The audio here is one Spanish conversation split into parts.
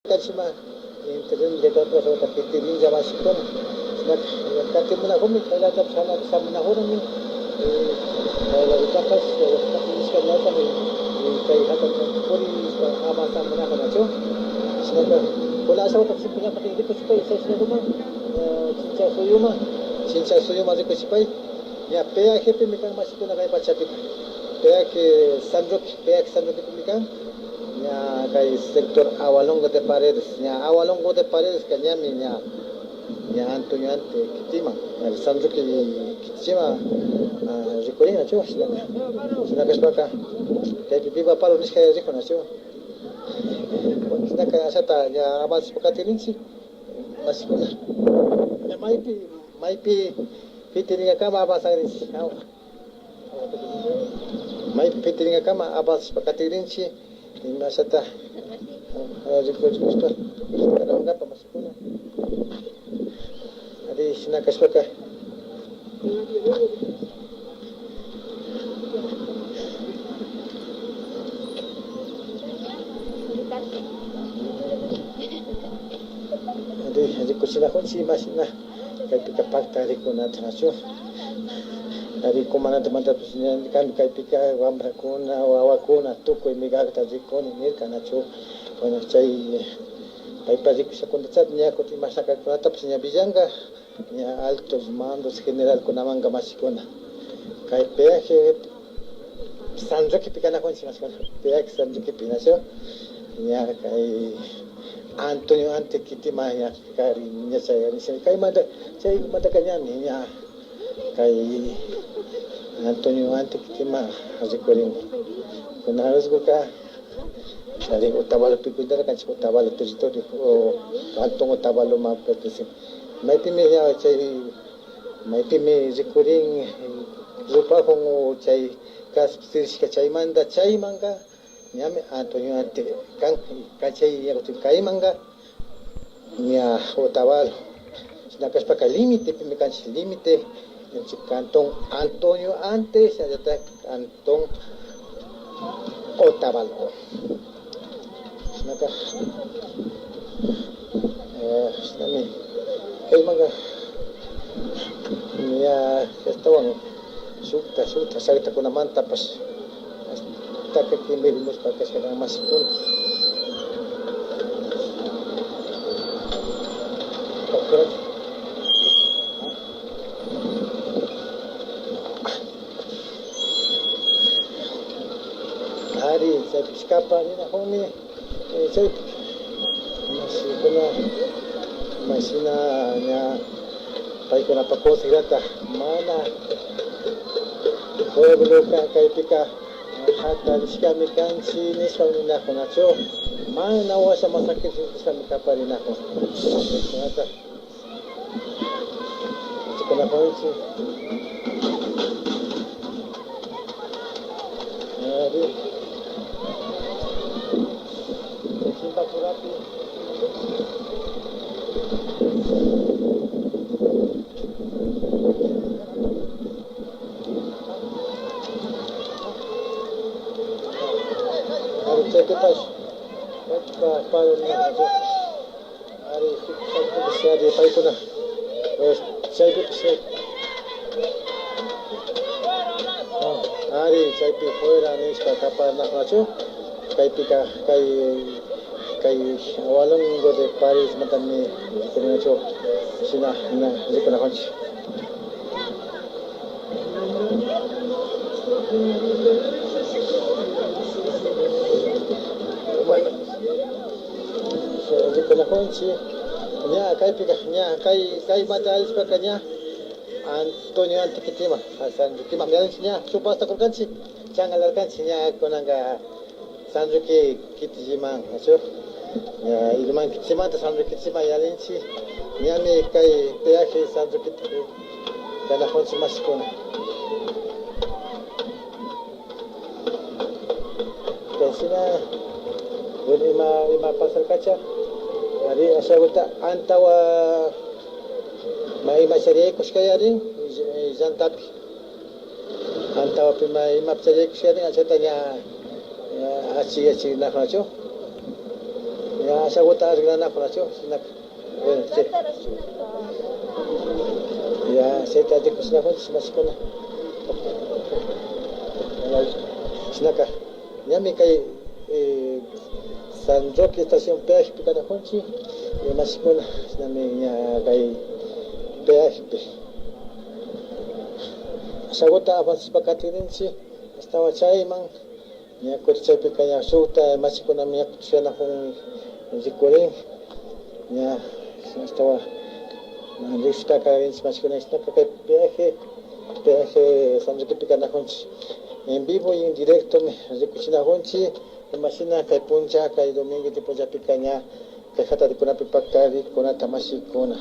Kashima interim de todo eso que tienen ya más con la que me la comí la que se me ahora mi la etapas la que la también que hay hasta por y ama sama na cho sila wala sa utak sipinya pati hindi ko sipay sa sila duma sincha suyuma de ko sipay ya pea jefe me kan masiko na kay pachapik pea que sandro que publican ya kay sector Awalongo de Paredes ya Awalongo de Paredes kanya mi ya Antonio ante kitima el sandro que kitima recorina cho sina que spaka kay pipa palo niska ya rico nacho sina que asata ya abas pakatilinsi masikuna ya maipi fitiringa kama abasanisi mai fitiringa kama abas pakatilinsi masata request sekarang enggak pemasuknya ada sina kasbaka ada kusina kunci masina kayak pakta rikuna termasuk dari komana teman-teman kan kai pika wambrakuna wawakuna tuko imiga tajikoni mirkana cho bueno chay pai pazik sa kondatsat niya ko timasaka ko tapos niya bijanga niya altos mandos general ko naman gamasikona kai peaje sandro que pika na kon simas kon peaje sandro que pinasyo niya kai Antonio ante kitima ya kari niya saya ni kai mada kanya niya kai Antonio ante kitima azikorin kuna harus buka dari utabalo pikudara kan utabalo territorio o kantong utabalo mapetisi mai pime ya chai mai pime zikorin rupa kongo chai kas sirska chai manga nyame Antonio ante kan chai ya kai manga nya utabalo sinakas pa límite pime kan límite en cantón Antonio antes allá está Cantón Otavalo naka nami kay mga ya estaban suta sagta ko naman tapos hasta que kimberimos para que se hagan más pun hari saya escapa ni na homi saya masih nya pai ko na pakonsiderata mana pueblo kay pika hata kami kan sini sa na ko na cho mana wasa masakit sa mikapari na ko kata na ko si hari simpa purapi ¿Qué pasa? Para una hari kita bisa di pai kuna saya bisa hari saya pi fuera ni ska para na nacho kai pika kai Awalongo de Paris matan ni kuna nacho sina na zikuna konchi bueno zikuna konchi nya kai pika nya kai mata alis pakanya Antonio antikitima San Kitima nya supasta kurkanchi changalarkanchi nya konanga Sanjuki kitijima aso ya ilman kitima ta Sanjuki kitima yalinchi nyami kai peaje Sanjuki kana konchi masikona kasina ini ma pasar kaca dari asawata antawa mai masari kuskaya rin zantapi antawa pi mai mapsari kuskaya rin asatanya aci nak nacho Ya se agota arreglando con la ciudad. Bueno, sí. Ya se está de cocina con más con. Sinaka. Ya me cae San Roque estación peaje picana conchi. Y más con. Siname ya cae peaje. Se agota avances para Catinense. Estaba Chayman. Ya corché picana suta más con la mía cuchilla con Zicorín. Ya estaba lista cadencia más con esta peaje San Roque picana conchi. En vivo y en directo me recuchina honchi imagina que puncha que domingo tipo ya picaña que jata de kuna pipacari kuna tamashi kuna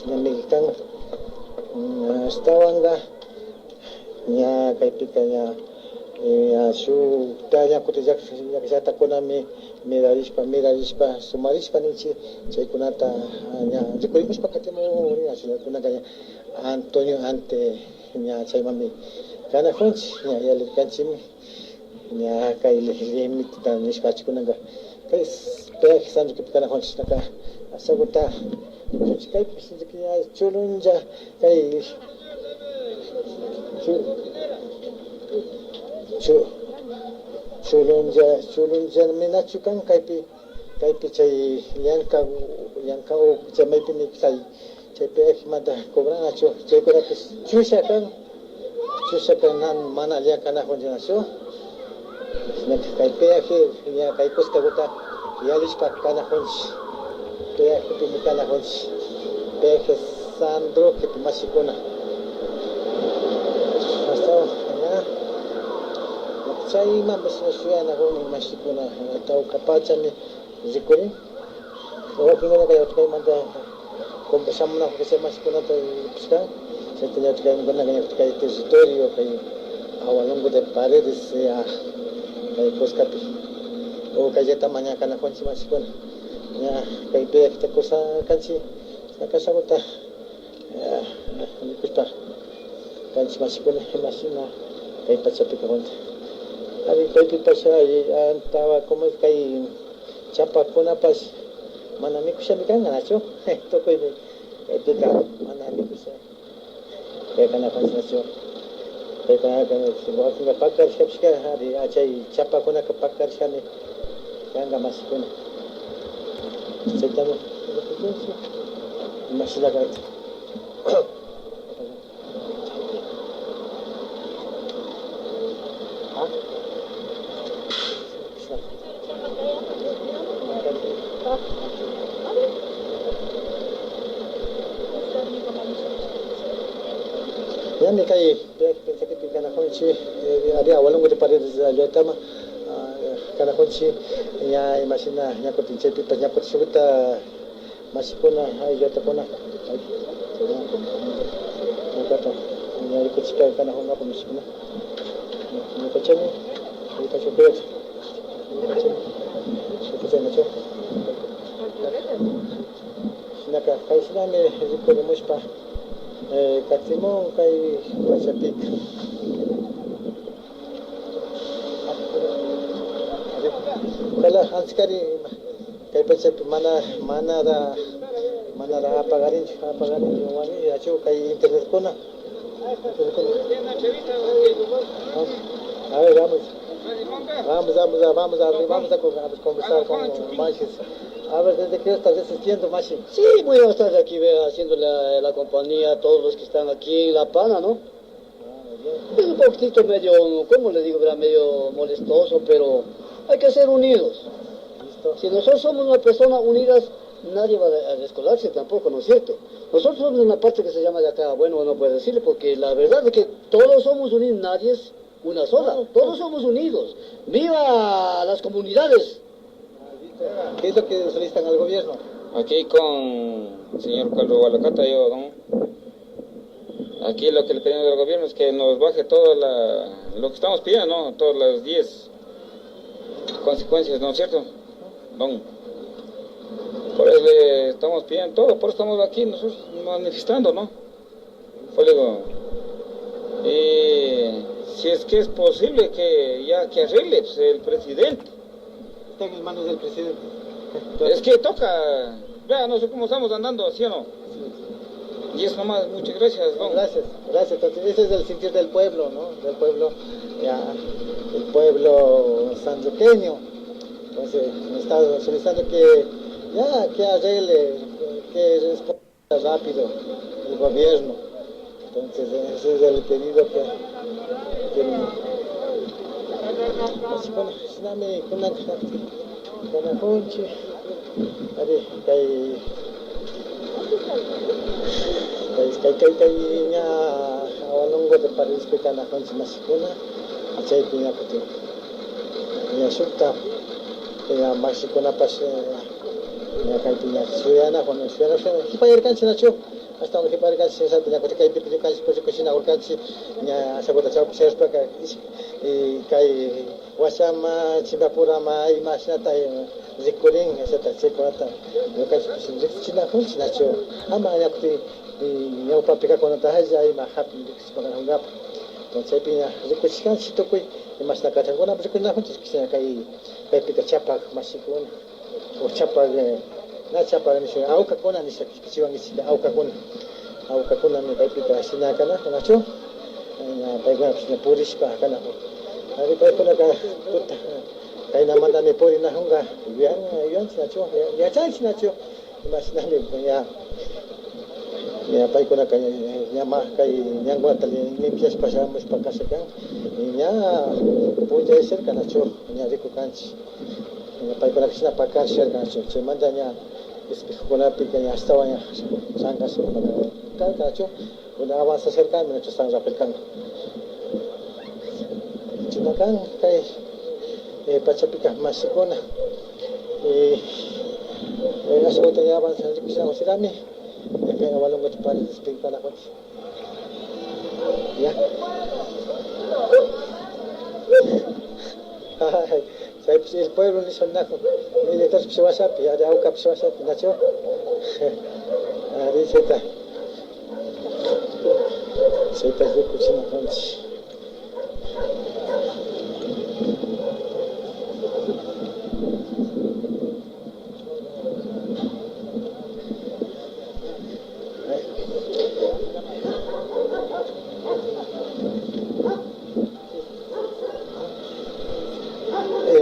na mexicano estawanga nya que picaña su tanya kutijak ya que jata kuna me rarispa sumarispa nichi chay kunata nya recorrimos pakatemo ya ciudad kuna kaya Antonio ante nya chay mami Kana honchi ya le kanchim ya kai le limit tan niskachi kunanga kai pe San Roque kana honchi naka asaguta honchi kai pisin que ya chulunja kai chulunja minachukan kai pi chay yanka o chamay pini kai chay pe mata cobran acho chay kora pues chusha kan Chusapanan mana ya kana konjinacio. Nek kai peaje ya kai costa gota ya lispa kana konj. Peaje pi kana konj. Peaje Sandro que pi masikona. Hasta ya. Chay mambes no suya na honi masikona. Tau kapacha mi zikuri. Owa kingana kai otkai manda conversamos na que se masikona to piscan. Se tenía que ir con el territorio que a lo largo de paredes hay coscapi o que ya tamaña kana conchi más con ya que vea que cosa canchi la casa bota ya me gusta canchi más con imagina que pachapi que conta ali que pasa estaba como es que hay chapa con apas mana mi kusha mi kanga nacho to ko pica mana mi kusha kana konsentrasyon kana si mo aking pakar siya hari achay chapa ko na kapakar siya ni kanga masikon sa tamo masilagat ya me cae pensé que kana honchi había walongo de paredes yo tama kana honchi ya imagina ya cotinche pipa ya cotishuta masikona ay yo tapona ay kata ya cotispa kana honga ko masikona ni kachani ni kachobet ni kachani ni kachani cho sinaka kaisina me riko de muspa Katimo kai Pachapik. Kala hanskari kai Pachapik mana ra apagarin wani acho kai internet kona. A ver, vamos a conversar con Manches. A ver, ¿desde qué estás asistiendo, Mashi? Sí, voy a estar aquí haciendo la compañía a todos los que están aquí en La Pana, ¿no? Es un poquito medio, ¿cómo le digo? Medio molestoso, pero hay que ser unidos. ¿Listo? Si nosotros somos una persona unidas, nadie va a descolarse tampoco, ¿no es cierto? Nosotros somos una parte que se llama de acá, bueno, no puedo decirle, porque la verdad es que todos somos unidos, nadie es una sola, todos somos unidos. ¡Viva las comunidades! ¿Qué es lo que solicitan al gobierno? Aquí con el señor Carlos Gualacata, yo, ¿no? Aquí lo que le pedimos al gobierno es que nos baje todo lo que estamos pidiendo, ¿no? Todas las 10 consecuencias, ¿no es cierto? ¿No? Por eso le estamos pidiendo todo, por eso estamos aquí nosotros manifestando, ¿no? Pues digo, si es que es posible que arregle pues, el presidente. Está en manos del presidente. Es que toca, vea, no sé cómo estamos andando, ¿sí o no? Y es nomás, muchas gracias, don. Gracias, gracias. Entonces, ese es el sentir del pueblo, ¿no? Del pueblo, ya, el pueblo sanluqueño. Entonces, me está solicitando que, ya, que arregle, que responda rápido el gobierno. Entonces, ese es el pedido que así, bueno, sinami, kuna honchi, ari, kay nya awalongo de participar na honchi masikuna, achay pinya puti, nya shukta, nya masikuna pas, nya kay pinya suyana, kono suyana, hipayar kanchi na chu. Hasta un hipar kanchi sa pinya puti kay pipi kanchi puti kusina ur kanchi, nya sabota chau pisers pa kay wasama chibapurama imasnata zikuring seta sekonata lokasi china hun chinacho ama yakti nyau papika konata haja ima happy dikspana hungap to chepinya zikuchikan chitokui imasna kata kona zikuna hun chikina kay pika chapak masikun o chapak na chapak ni auka kona ni chiwan ni auka kona ni pika sinakana nacho na pega na purispa kana hari baik pun agak tuta kaya naman na pori na hunga yan sinacho ya chay sinacho mas na ya baik pun agak nyama kay nyang buat tali limpias pasamos pagkasakan nya puja ser kanacho nya rico kanchi baik pun agak sinapakar ser kanacho chemanda nya kuna pika nya hasta nya sangkas kanacho una avanza cerca menos están rapelcando chinakan kay pachapika masikona ascolta ya avanza siamo sirami kaya walong got para speak kana ko ya saya el pueblo ni son nako ni de tas WhatsApp ya de auka WhatsApp nacho ari seta de kuchina kanchi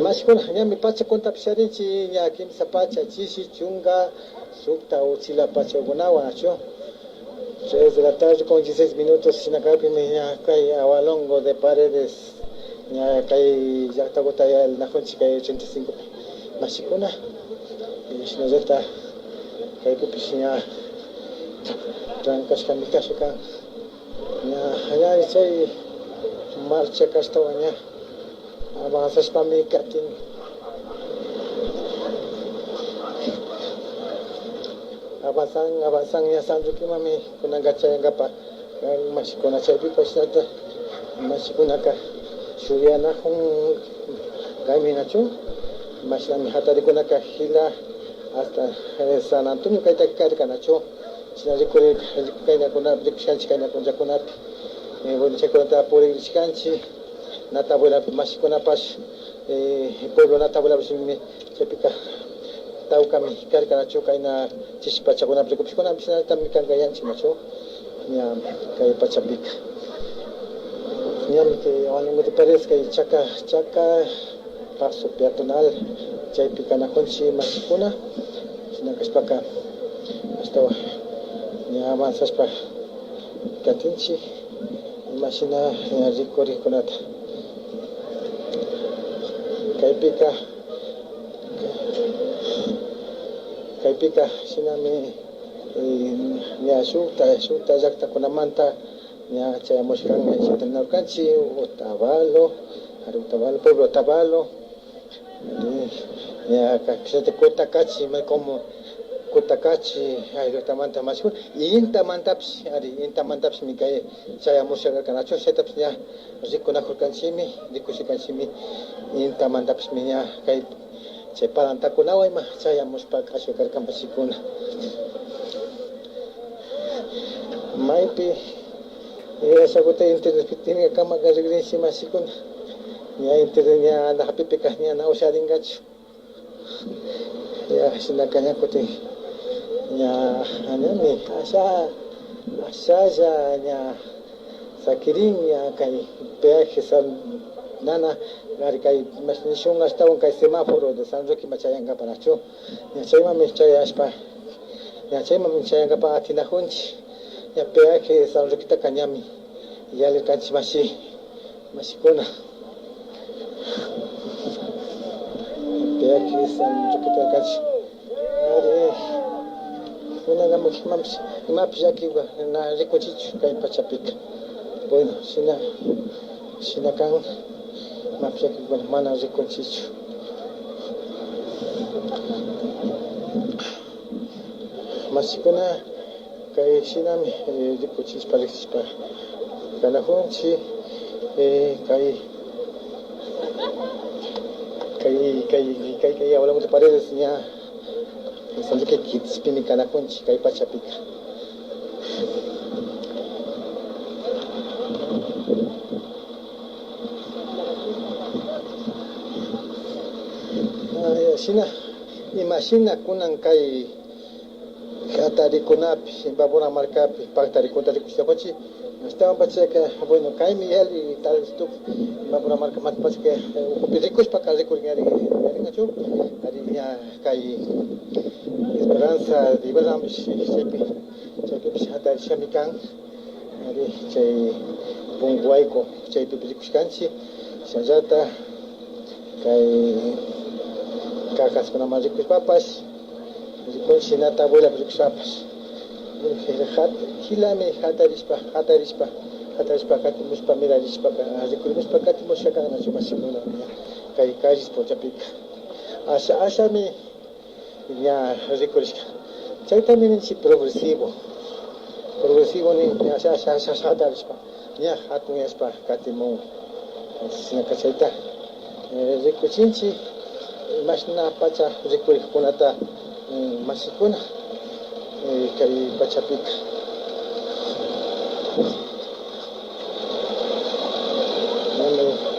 masikuna nya mi pacha konta pisharinchi nya kim sapacha chishi chunga sukta o chila pacha gunawa nacho 3 de la tarde con 16 minutos sinakapi nya kay awalongo de paredes nya kay yakta gota ya el najonchi kay 85 masikuna y sinozeta kay kupis nya trankas kami kasuka nya hanya chay marcha kastawanya avanzas pamikatin avanzan ya sanduki mami kuna gacha ngapa masikuna chabi pasata masikuna ka suyana hung kami nacho masami hatari kuna ka hila hasta San Antonio kaita kana nacho sinari kore kaina kuna diksanchi kaina kunja kuna bueno chekona ta pori chikanchi nata abuela masikuna pas pueblo nata abuela bisimi chepika taukami karkana chokaina chispacha kuna prekopikona bisana tamika gayan chimacho nya kay pachapika nya te awanungo te pares kay chaka paso peatonal chaypika na konchi masikuna sinakaspaka hasta nya avanzas pa katinchi imagina rikori kunata kaypika sinami nya shukta llaqta kunamanta nya chayamushkan chitanarkanchi Otavalo pueblo Otavalo nya kaypishata Kutakachi como Kutakachi ayutamanta masikuna intamantapis mi kay chayamushkan kanacho setapis nya rikushikanchimi intamantapis mi nya kay chay palantakunawan ima chayamushpa kashukarkan pasikuna maypi saguta interpretimi kama garigrinsi masikuna nya internya na hapipika nya na usharingachu Ya sinakanya kuti nya anami asa ya sakirin ya kai peaje san nana gari kai mas nishun hasta un kai semáforo de San Roque machayanga para cho ya chayma me chayashpa ya chayma me chayanga pa atina hunchi ya peaje San Roque ta kañami ya le kanchi mashikuna peaje San Roque ta kanchi una gama imapis aquí na recochicho kai pachapica bueno sina kan imapis aquí bueno mana recochicho masikuna kai sinami recochicho parechispa kana hunchi kai hablamos de paredes ya San Roque kitspimi kana hunchi kai pachapica Sina imagina kunan kai hatari kunapi babura marcapi pactari kuntari kustapachi estaban pacheca bueno kai Miguel y tal esto babura marca más pacheca upiricos para casa curingari ngacho ari ya kai esperanza de baram chepi hatari shamikan ari chay bungwaiko chay pipiricos kanchi shajata kai kakas kuna mazikos papas rikun sinata abuela rikos papas hilami hatarispa katimuspa mirarispa rikurispa katimuspa kana chumasimuna kai karis pochapika asami ya rikurispa chayta minchi progresivo ni asa hatarispa ya hatun yaspa katimun sinaka chayta rikuchinchi Masna pacha rikuri kunata masikuna kai pachapika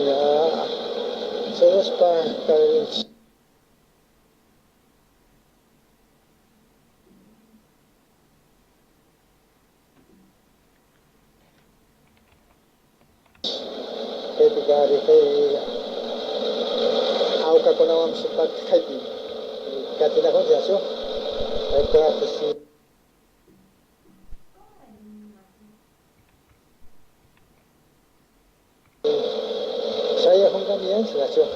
ya sospa kai pigari kai auka kuna wamsipat kaiti katina konja so ay practice saya hongkamian sinacho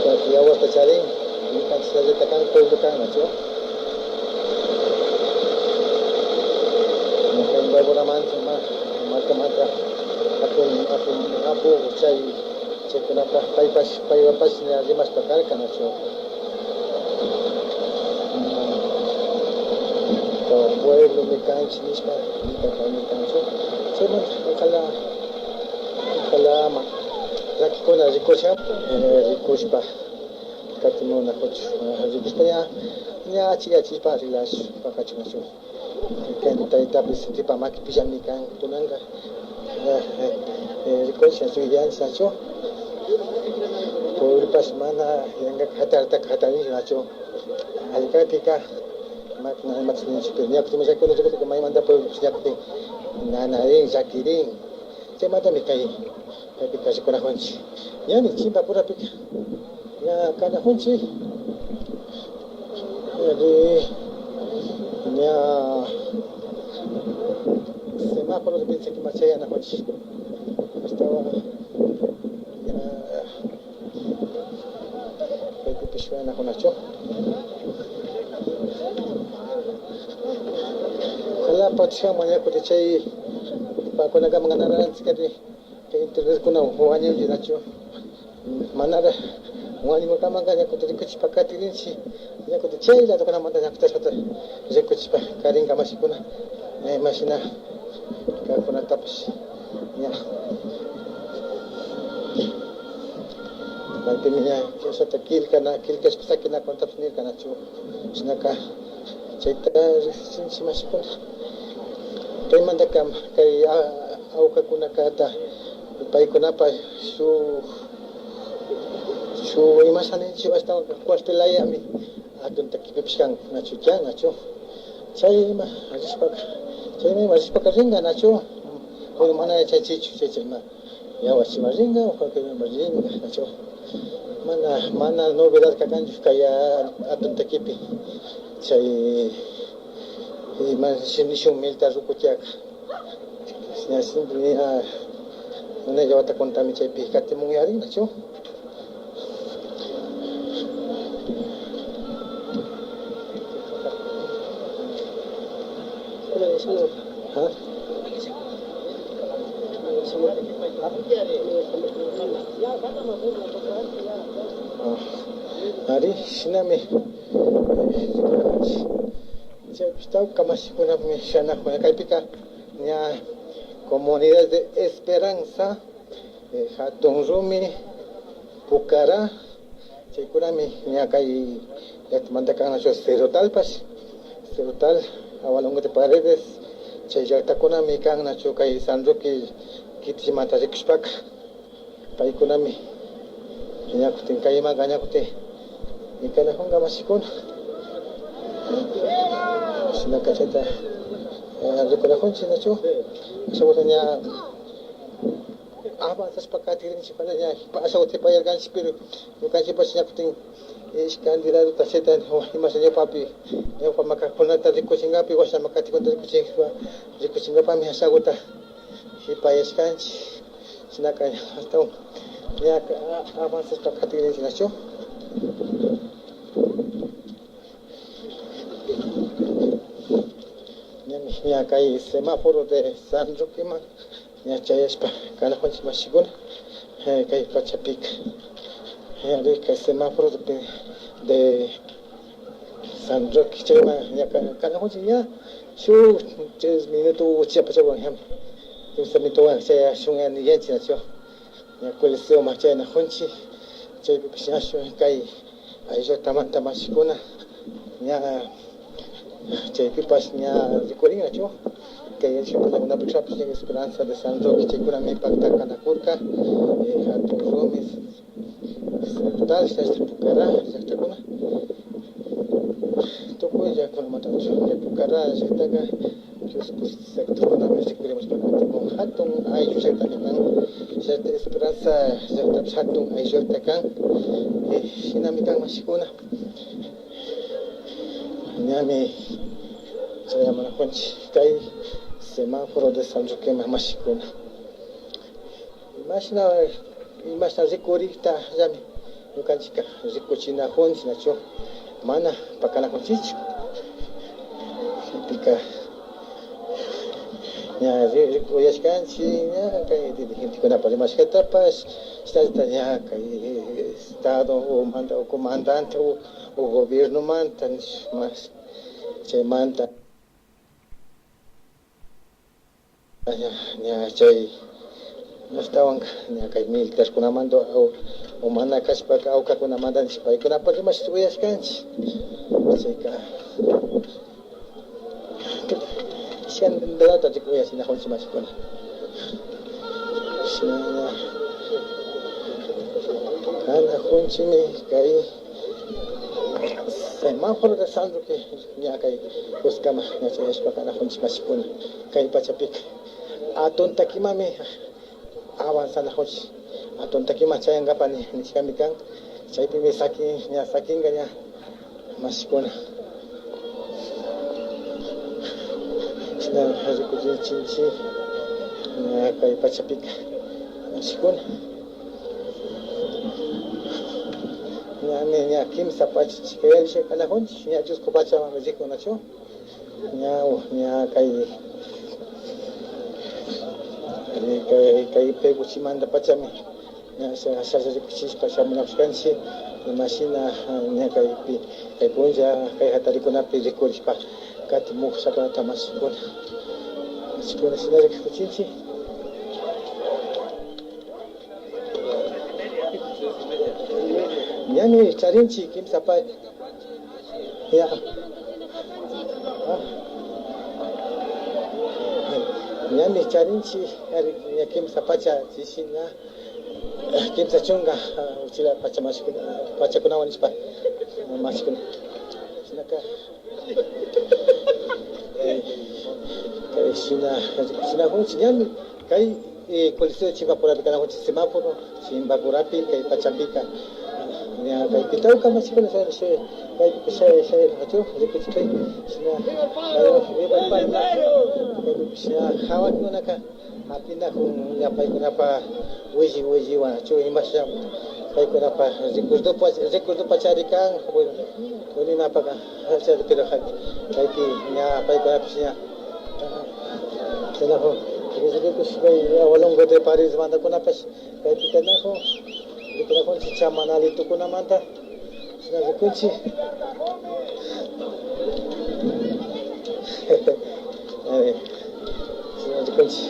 tapi awas pacaring bukan saja tekan tukang nacho mungkin beberapa sama mata aku cai kenapa paypas ni ada mas pakar kana so to pueblo me canchi nispa me cancho seman kala ma zaki kona rikosha rikospa katimona kochu rikospa ya chispa rilas pakachu so kan tapis tipa maki pijami kan tunanga rikosha so yan sacho por pasmana yang kata-kata nacho alikatika mat supirnya aku masih kalau juga kemai manda por siap ting nanaring zakiring saya mata mikai tapi kasih kena kunci ya ni cinta pura pik ya kada kunci jadi ya semáforo de pinche que machaya na kunci estaba Pishwana kunacho kala patsha manya kuti chai pa kuna ga manganaran sikati ke internet kuna huanya jinacho manara huani makamanga ya kuti kuchi pakati rinchi ya kuti chai la tukana manda ya kutasata je kuchi pa karinga masikuna masina ka kuna tapas ya nanti minya sa takil kas pasakina kontap sendiri kana chu sinaka cerita si masikun kay mandakam kay auka kuna kata pai kuna pa su imasan si basta kuas pelaya mi atun takipipish kan nachu kyan nachu chay ma arishpaka ringa nachu o mana chay chichu chay ma yawachi ma ringa o kay ma ringa nachu mana novedad kakanchu kaya atun takipi chay man shun militar rukuchaka ya simple una llevata contami chay pihkati mungyari nachu Ari sinami chay pistau kamashikuna mi shanakuna kaypika ña Comunidad de Esperanza hatun rumi Pucará chaykunami ña kay llaqtamanta kan nachu Cerotalpash Cerotal Avalongo de Paredes chay llaqtakunami kan nachu kay San Roque Kitichimanta rikushpaka paykunami ñakutin kaymanqa ñakutin nikanajunqa mashikuna shinaka chayta rikunajunchik nachu ashakutin ña avanzashpaka tirinchikpala ña ashakutin payarkanchik pero ñukanchikpash ñakutin candidato chayta imasha ñawpa makakunata rikuchinkapi washa makatikunata rikuchinkapami ashakuta hipayashkanchik shinaka hasta ña avanzashpaka tirinchik nachu ña kay semáforo de San Roque man ña chayashpa kanakunchik mashikuna kay pachapika ari kay semáforo de San Roque chayman ña kanakunchik ña shuk 3 minutos uchiapachawan ña 15 minutos chay shun ña niyanchik nachu ña coliseo man chay najunchik chaypipish ña shun kay ayllamanta mashikuna ña chaypipash ña rikurin nachu kay shunkunapipish ña Esperanza de San Roque chaykunami pactakanakurka hatun rumi Cerotal Pucará llaqtakuna tukuy llaqtakunamanta Pucará llaqtaka sectorkunami rikurimushpaka hatun ayllu llaqtaka kan llaqta Esperanza llaqtapish hatun ayllu llaqta kan hinami kan mashikuna ñami chayamanajunchik kay semáforo de San Roque mashikuna imashna rikurikta llami ñukanchikka rikuchinajunchik nachu mana pakanajunchikchu chaypika ña rikuyashkanchik ña kay dirigentekunapak rimashkatapash chayta ña kay estado o comandante o gobierno manta mas chaymanta ña chay astawan ña kay militarkunamanta o mana kashpaka awkakunamanta paykunapak imash uyashkanchik chayka ishandata rikuyashinajunchik mashikuna shina kanajunchikmi kay semáforo de San Roque ña kay kuskama ña chayashpa kanajunchik mashikuna kay pachapika atun takimami avanzanajunchik atun takima chayankapa nishkami kan chaypimi sakinka ña mashikuna china rikuchinchinchik ña kay pachapika mashikuna ña kimsa pacha chikayalisha kanajunchik ña Chusco pachaman rikunachu ña kay Peguchimanta pachami ña asalla rikuchishpa shamunashkanchik imashina ña kay punlla kay hatarikunapi rikurishpa katimuq sakunata mashikuna shina rikuchinchik ñami charinchik kimsa pacha ya ñami charinchik ña kimsa pacha chishina kimsa chunga uchila pacha mashikuna pachakunawan nishpa mashikuna Pika. Sina hon sinyal kai coliseo Chimbapurapi kana hon semáforo Chimbapurapi kai Pachapika. Ya kai pitau kama sikuna sa kai saya hacho rikuchikai sina sina hawak nuna ka hapina kung yapay ko na pa wiji wa hacho imasya kai ko na pa rekurdo pa cari kang kuni na pa ka cari pero kai ki nya pay ko na siya sila ko kasi ko siya walong gote Paris manda ko na pa kai kita na ko dito na ko si chama na lito ko na manta sina kunci sina kunci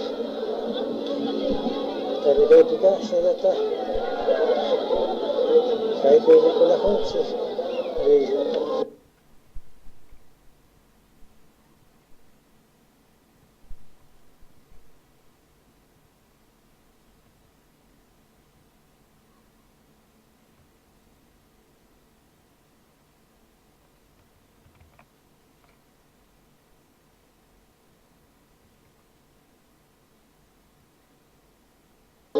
tadi kai kita sila ta kai ko na kunci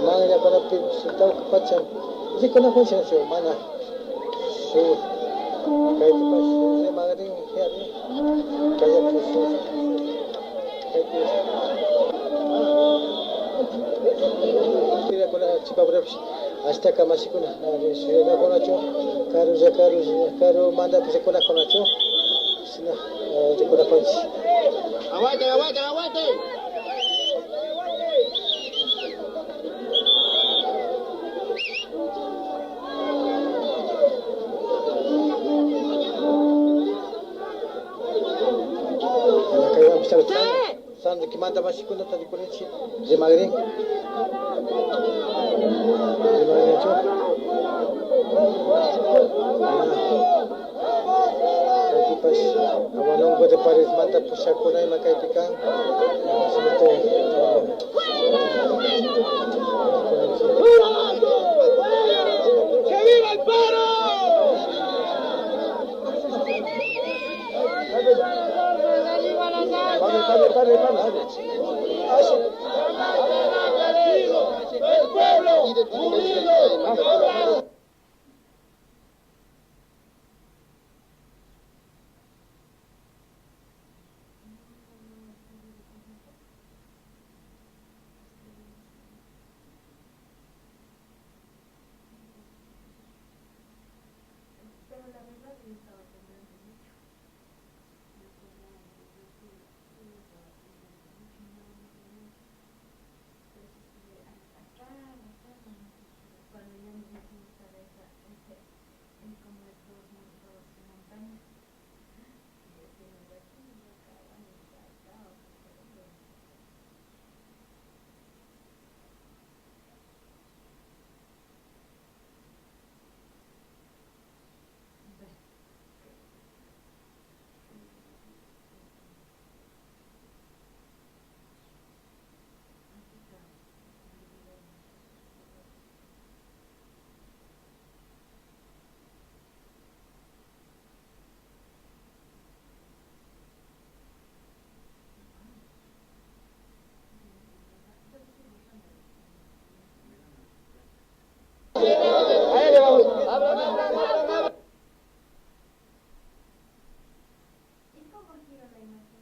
Mana para tahu kepacang, jadi kena pun saya mana, so kait pas saya mengaring hari kayak tu, kait tidak kena cepat berapa, hasta kamasi kena, sudah nak kena cuma karu manda tu saya kena cuma, sina kena punch. Awak. Saan kimanda masih kuna tadi kunci Zemagring tu tadi pas awalong ko de Paris manta pusha kuna makai pikang semete que viva el paro. El pueblo unido. ¿Y cómo gira la imagen?